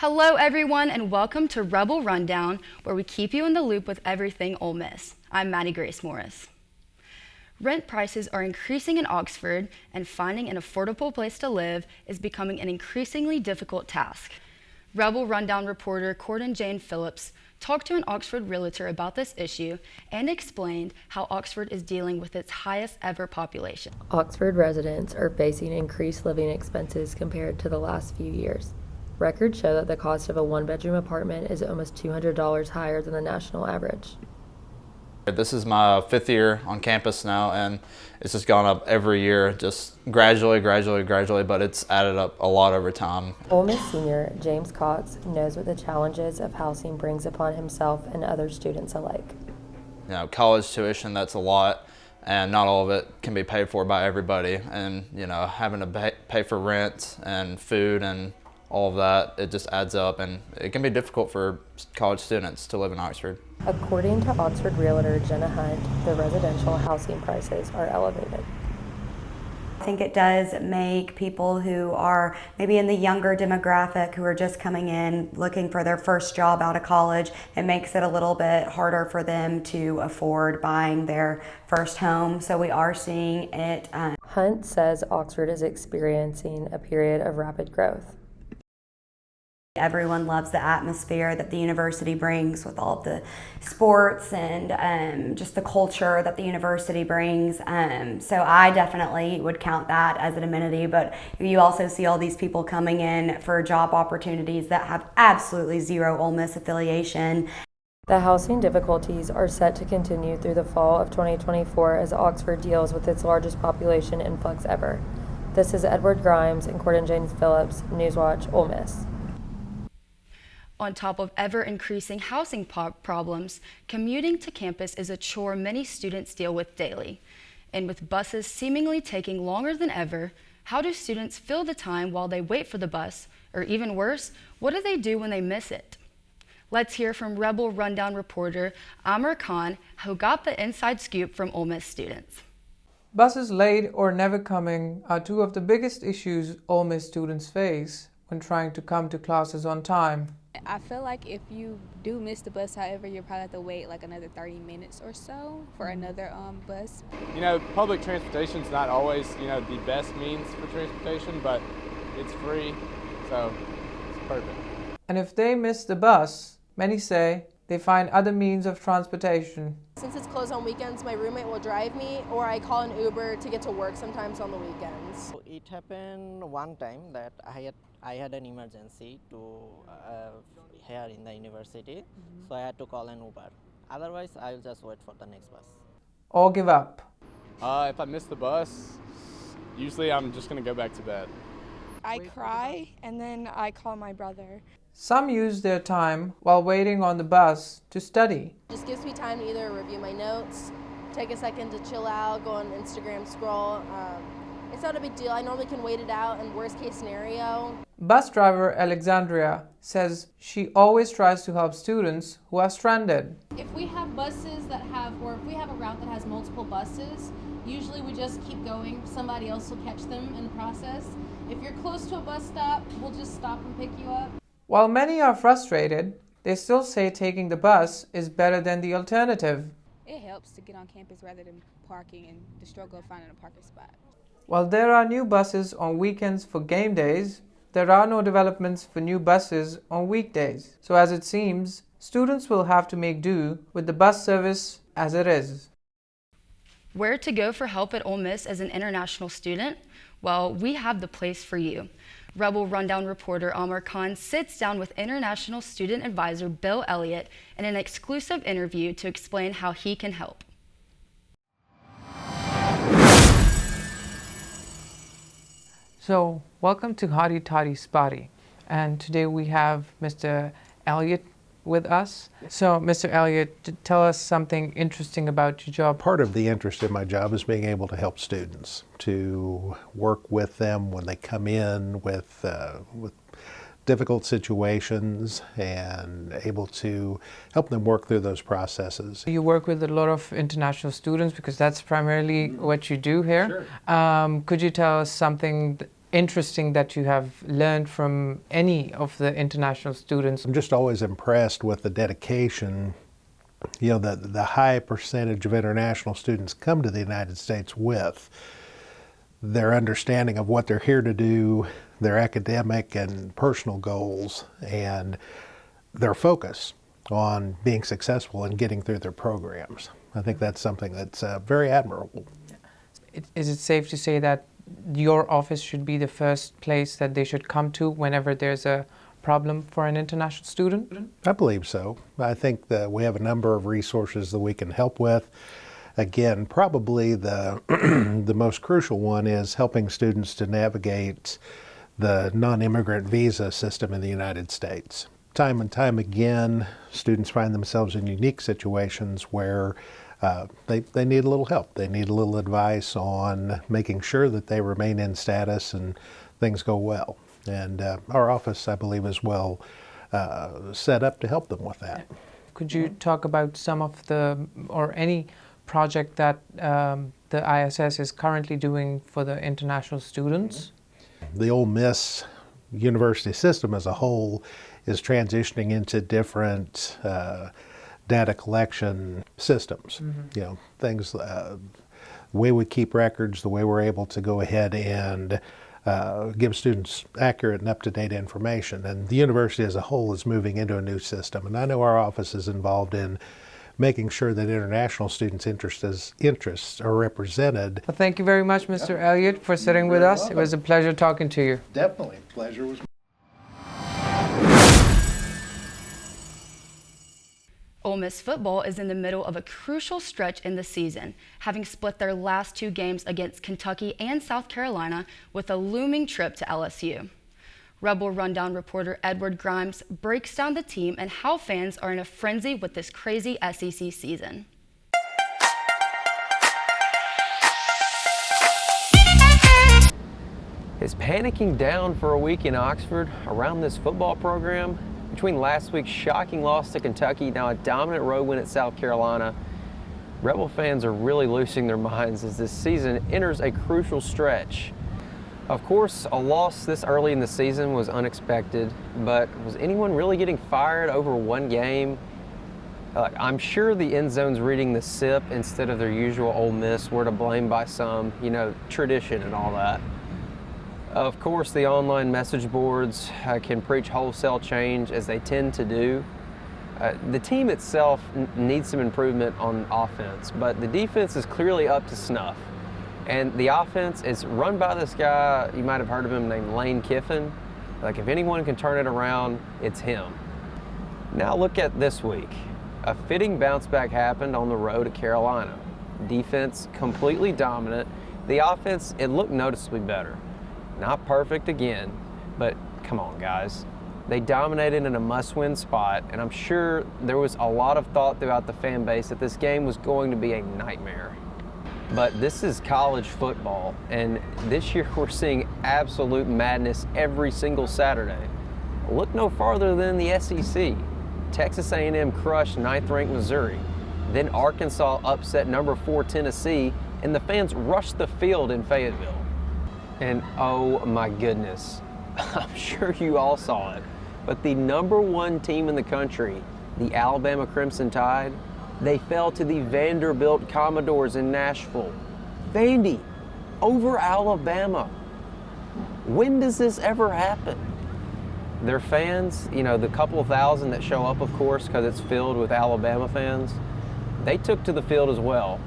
Hello everyone and welcome to Rebel Rundown, where we keep you in the loop with everything Ole Miss. I'm Maddie Grace Morris. Rent prices are increasing in Oxford, and finding an affordable place to live is becoming an increasingly difficult task. Rebel Rundown reporter Corden Jane Phillips talked to an Oxford realtor about this issue and explained how Oxford is dealing with its highest ever population. Oxford residents are facing increased living expenses compared to the last few years. Records show that the cost of a one-bedroom apartment is almost $200 higher than the national average. This is my 5th year on campus now, and it's just gone up every year, just gradually, but it's added up a lot over time. Ole Miss senior James Cox knows what the challenges of housing brings upon himself and other students alike. You know, college tuition, that's a lot, and not all of it can be paid for by everybody. And, you know, having to pay for rent and food and all of that, it just adds up, and it can be difficult for college students to live in Oxford. According to Oxford realtor Jenna Hunt, the residential housing prices are elevated. I think it does make people who are maybe in the younger demographic, who are just coming in looking for their first job out of college, it makes it a little bit harder for them to afford buying their first home. So we are seeing it. Hunt says Oxford is experiencing a period of rapid growth. Everyone loves the atmosphere that the university brings with all of the sports and just the culture that the university brings. So I definitely would count that as an amenity, but you also see all these people coming in for job opportunities that have absolutely zero Ole Miss affiliation. The housing difficulties are set to continue through the fall of 2024 as Oxford deals with its largest population influx ever. This is Edward Grimes and Corden Jane Phillips, NewsWatch, Ole Miss. On top of ever-increasing housing problems, commuting to campus is a chore many students deal with daily. And with buses seemingly taking longer than ever, how do students fill the time while they wait for the bus? Or even worse, what do they do when they miss it? Let's hear from Rebel Rundown reporter Amr Khan, who got the inside scoop from Ole Miss students. Buses late or never coming are two of the biggest issues Ole Miss students face when trying to come to classes on time. I feel like if you do miss the bus, however, you'll probably have to wait like another 30 minutes or so for another bus. You know, public transportation's not always, the best means for transportation, but it's free, so it's perfect. And if they miss the bus, many say they find other means of transportation. Since it's closed on weekends, my roommate will drive me, or I call an Uber to get to work sometimes on the weekends. It happened one time that I had an emergency to here in the university, so I had to call an Uber. Otherwise, I'll just wait for the next bus. Or give up. If I miss the bus, usually I'm just going to go back to bed. I cry and then I call my brother. Some use their time while waiting on the bus to study. It just gives me time to either review my notes, take a second to chill out, go on Instagram, scroll. It's not a big deal. I normally can wait it out in worst case scenario. Bus driver Alexandria says she always tries to help students who are stranded. If we have buses or if we have a route that has multiple buses, usually we just keep going. Somebody else will catch them in the process. If you're close to a bus stop, we'll just stop and pick you up. While many are frustrated, they still say taking the bus is better than the alternative. It helps to get on campus rather than parking and the struggle of finding a parking spot. While there are new buses on weekends for game days, there are no developments for new buses on weekdays. So as it seems, students will have to make do with the bus service as it is. Where to go for help at Ole Miss as an international student? Well, we have the place for you. Rebel Rundown reporter Amr Khan sits down with international student advisor Bill Elliott in an exclusive interview to explain how he can help. So, welcome to Hotty Toddy Spotty, and today we have Mr. Elliott with us. So, Mr. Elliott, tell us something interesting about your job. Part of the interest in my job is being able to help students, to work with them when they come in with difficult situations and able to help them work through those processes. You work with a lot of international students because that's primarily what you do here. Sure. Could you tell us something interesting that you have learned from any of the international students? I'm just always impressed with the dedication, the high percentage of international students come to the United States with. Their understanding of what they're here to do, their academic and personal goals, and their focus on being successful and getting through their programs. I think that's something that's very admirable. Is it safe to say that your office should be the first place that they should come to whenever there's a problem for an international student? I believe so. I think that we have a number of resources that we can help with. Again, probably the the most crucial one is helping students to navigate the non-immigrant visa system in the United States. Time and time again, students find themselves in unique situations where they need a little help. They need a little advice on making sure that they remain in status and things go well. And our office, I believe, is well set up to help them with that. Could you talk about some of or any project that the ISS is currently doing for the international students? The Ole Miss university system as a whole is transitioning into different data collection systems. Things, the way we keep records, the way we're able to go ahead and give students accurate and up-to-date information. And the university as a whole is moving into a new system. And I know our office is involved in making sure that international students' interests are represented. Well, thank you very much, Mr. Elliott, for sitting with us. It was a pleasure talking to you. Definitely. Pleasure was mine. Ole Miss football is in the middle of a crucial stretch in the season, having split their last 2 games against Kentucky and South Carolina with a looming trip to LSU. Rebel Rundown reporter Edward Grimes breaks down the team and how fans are in a frenzy with this crazy SEC season. Is panicking down for a week in Oxford around this football program? Between last week's shocking loss to Kentucky, now a dominant road win at South Carolina, Rebel fans are really losing their minds as this season enters a crucial stretch. Of course, a loss this early in the season was unexpected, but was anyone really getting fired over one game? I'm sure the end zone's reading the SIP instead of their usual Ole Miss were to blame by some, tradition and all that. Of course, the online message boards can preach wholesale change as they tend to do. The team itself needs some improvement on offense, but the defense is clearly up to snuff. And the offense is run by this guy, you might have heard of him, named Lane Kiffin. If anyone can turn it around, it's him. Now look at this week. A fitting bounce back happened on the road at Carolina. Defense completely dominant. The offense, it looked noticeably better. Not perfect again, but come on guys. They dominated in a must-win spot, and I'm sure there was a lot of thought throughout the fan base that this game was going to be a nightmare. But this is college football, and this year we're seeing absolute madness every single Saturday. Look no farther than the SEC. Texas A&M crushed 9th-ranked Missouri. Then Arkansas upset number 4 Tennessee, and the fans rushed the field in Fayetteville. And oh my goodness, I'm sure you all saw it, but the number 1 team in the country, the Alabama Crimson Tide, they fell to the Vanderbilt Commodores in Nashville. Vandy, over Alabama. When does this ever happen? Their fans, the couple of thousand that show up, of course, because it's filled with Alabama fans, they took to the field as well,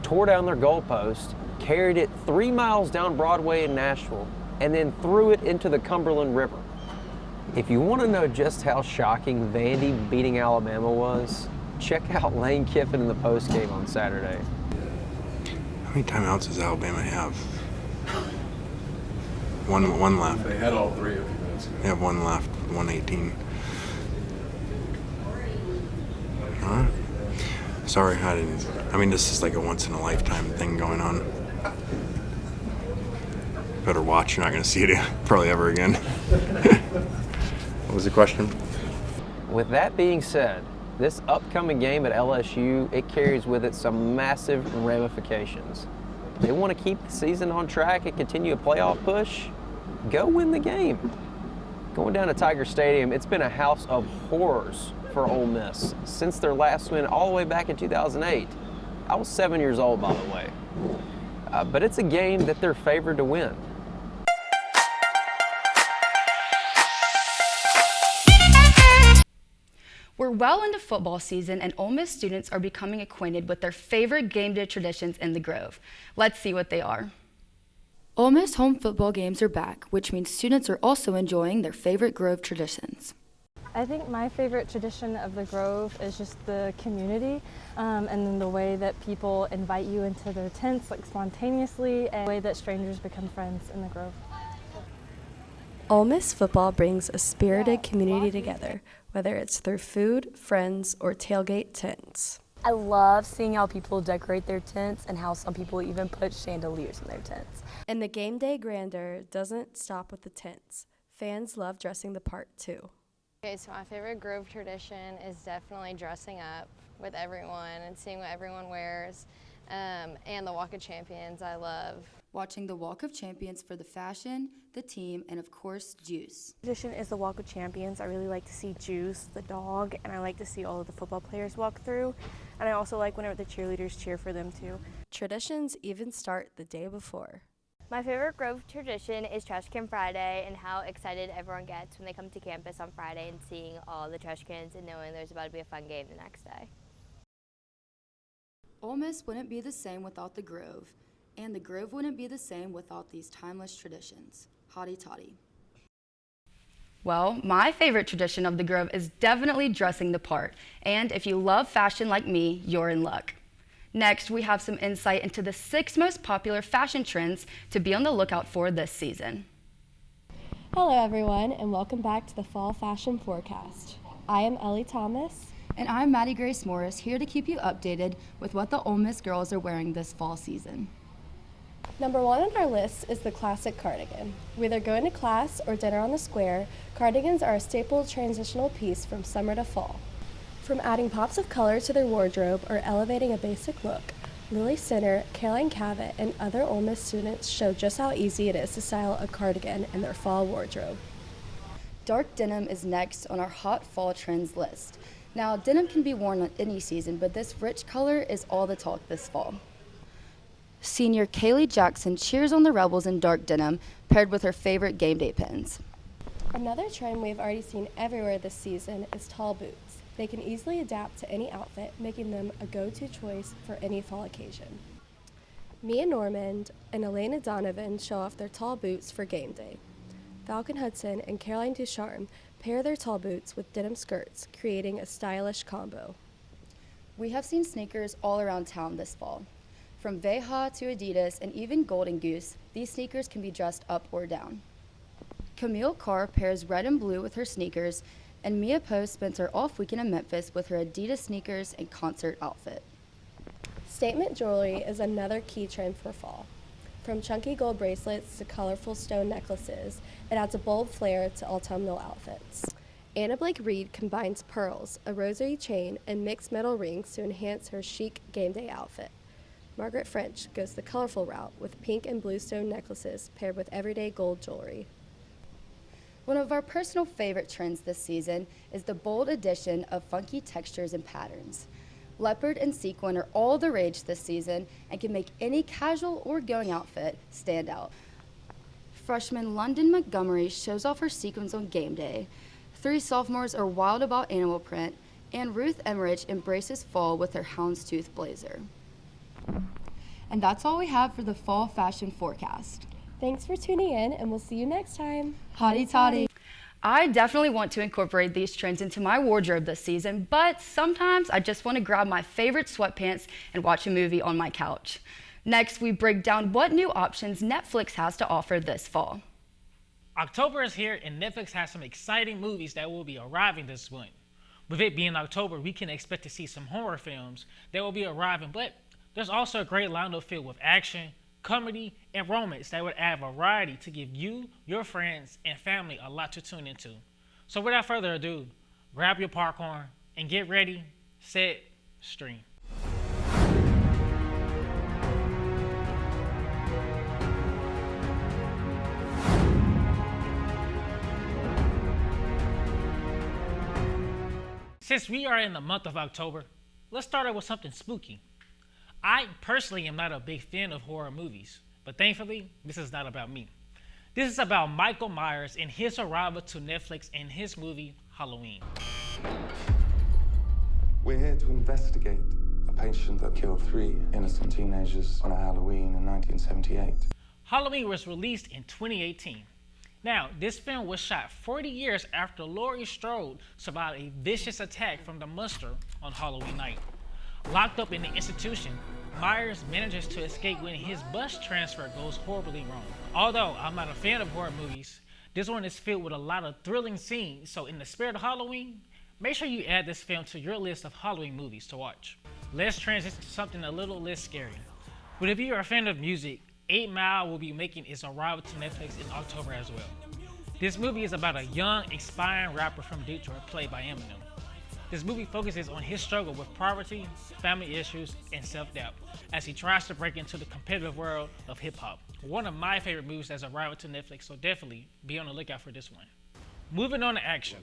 tore down their goalpost, carried it 3 miles down Broadway in Nashville, and then threw it into the Cumberland River. If you want to know just how shocking Vandy beating Alabama was, check out Lane Kiffin in the postgame on Saturday. How many timeouts does Alabama have? One left. They had all 3 a few minutes ago. They have 1 left, 1:18. All right. Sorry, this is like a once-in-a-lifetime thing going on. Better watch, you're not going to see it probably ever again. What was the question? With that being said, this upcoming game at LSU, it carries with it some massive ramifications. They want to keep the season on track and continue a playoff push. go win the game. Going down to Tiger Stadium, it's been a house of horrors for Ole Miss since their last win all the way back in 2008. I was 7 years old, by the way. But it's a game that they're favored to win. We're well into football season, and Ole Miss students are becoming acquainted with their favorite game day traditions in the Grove. Let's see what they are. Ole Miss home football games are back, which means students are also enjoying their favorite Grove traditions. I think my favorite tradition of the Grove is just the community and then the way that people invite you into their tents like spontaneously, and the way that strangers become friends in the Grove. Ole Miss football brings a spirited community together, whether it's through food, friends, or tailgate tents. I love seeing how people decorate their tents and how some people even put chandeliers in their tents. And the game day grandeur doesn't stop with the tents. Fans love dressing the part too. Okay, so my favorite Grove tradition is definitely dressing up with everyone and seeing what everyone wears, and the Walk of Champions I love. Watching the Walk of Champions for the fashion, the team, and of course, Juice. Tradition is the Walk of Champions. I really like to see Juice, the dog, and I like to see all of the football players walk through. And I also like whenever the cheerleaders cheer for them too. Traditions even start the day before. My favorite Grove tradition is Trash Can Friday and how excited everyone gets when they come to campus on Friday and seeing all the trash cans and knowing there's about to be a fun game the next day. Ole Miss wouldn't be the same without the Grove, and the Grove wouldn't be the same without these timeless traditions. Hotty toddy. Well, my favorite tradition of the Grove is definitely dressing the part, and if you love fashion like me, you're in luck. Next, we have some insight into the 6 most popular fashion trends to be on the lookout for this season. Hello everyone, and welcome back to the Fall Fashion Forecast. I am Ellie Thomas. And I'm Maddie Grace Morris, here to keep you updated with what the Ole Miss girls are wearing this fall season. Number 1 on our list is the classic cardigan. Whether going to class or dinner on the square, cardigans are a staple transitional piece from summer to fall. From adding pops of color to their wardrobe or elevating a basic look, Lily Sinner, Caroline Cavett, and other Ole Miss students show just how easy it is to style a cardigan in their fall wardrobe. Dark denim is next on our hot fall trends list. Now, denim can be worn on any season, but this rich color is all the talk this fall. Senior Kaylee Jackson cheers on the Rebels in dark denim, paired with her favorite game day pins. Another trend we've already seen everywhere this season is tall boots. They can easily adapt to any outfit, making them a go-to choice for any fall occasion. Mia Normand and Elena Donovan show off their tall boots for game day. Falcon Hudson and Caroline Ducharme pair their tall boots with denim skirts, creating a stylish combo. We have seen sneakers all around town this fall. From Veja to Adidas and even Golden Goose, these sneakers can be dressed up or down. Camille Carr pairs red and blue with her sneakers, and Mia Post spends her off weekend in Memphis with her Adidas sneakers and concert outfit. Statement jewelry is another key trend for fall. From chunky gold bracelets to colorful stone necklaces, it adds a bold flair to autumnal outfits. Anna Blake Reed combines pearls, a rosary chain, and mixed metal rings to enhance her chic game day outfit. Margaret French goes the colorful route with pink and blue stone necklaces paired with everyday gold jewelry. One of our personal favorite trends this season is the bold addition of funky textures and patterns. Leopard and sequin are all the rage this season and can make any casual or going outfit stand out. Freshman London Montgomery shows off her sequins on game day. 3 sophomores are wild about animal print, and Ruth Emmerich embraces fall with her houndstooth blazer. And that's all we have for the fall fashion forecast. Thanks for tuning in, and we'll see you next time. Hotty toddy. I definitely want to incorporate these trends into my wardrobe this season, but sometimes I just want to grab my favorite sweatpants and watch a movie on my couch. Next, we break down what new options Netflix has to offer this fall. October is here, and Netflix has some exciting movies that will be arriving this month. With it being October, we can expect to see some horror films that will be arriving, but there's also a great lineup filled with action, comedy, and romance that would add variety to give you, your friends, and family a lot to tune into. So without further ado, grab your popcorn and get ready, set, stream. Since we are in the month of October, let's start out with something spooky. I personally am not a big fan of horror movies, but thankfully, this is not about me. This is about Michael Myers and his arrival to Netflix and his movie, Halloween. We're here to investigate a patient that killed 3 innocent teenagers on a Halloween in 1978. Halloween was released in 2018. Now, this film was shot 40 years after Laurie Strode survived a vicious attack from the monster on Halloween night. Locked up in the institution, Myers manages to escape when his bus transfer goes horribly wrong. Although I'm not a fan of horror movies, this one is filled with a lot of thrilling scenes, so in the spirit of Halloween, make sure you add this film to your list of Halloween movies to watch. Let's transition to something a little less scary. But if you are a fan of music, 8 Mile will be making its arrival to Netflix in October as well. This movie is about a young, aspiring rapper from Detroit played by Eminem. This movie focuses on his struggle with poverty, family issues, and self-doubt as he tries to break into the competitive world of hip-hop. One of my favorite movies that's arrived to Netflix, so definitely be on the lookout for this one. Moving on to action.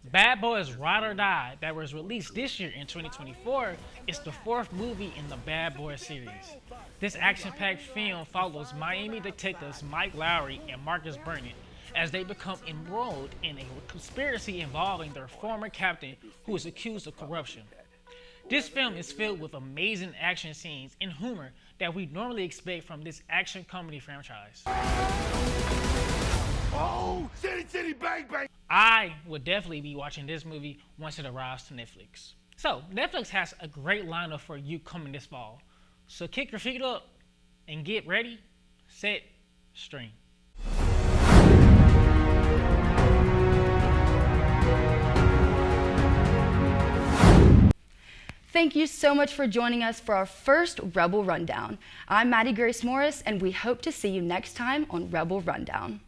Bad Boys Ride or Die that was released this year in 2024 is the 4th movie in the Bad Boys series. This action-packed film follows Miami detectives Mike Lowry and Marcus Burnett as they become embroiled in a conspiracy involving their former captain who is accused of corruption. This film is filled with amazing action scenes and humor that we normally expect from this action comedy franchise. Oh, city, city, bang, bang. I would definitely be watching this movie once it arrives to Netflix. So, Netflix has a great lineup for you coming this fall. So kick your feet up and get ready, set, stream. Thank you so much for joining us for our first Rebel Rundown. I'm Maddie Grace Morris, and we hope to see you next time on Rebel Rundown.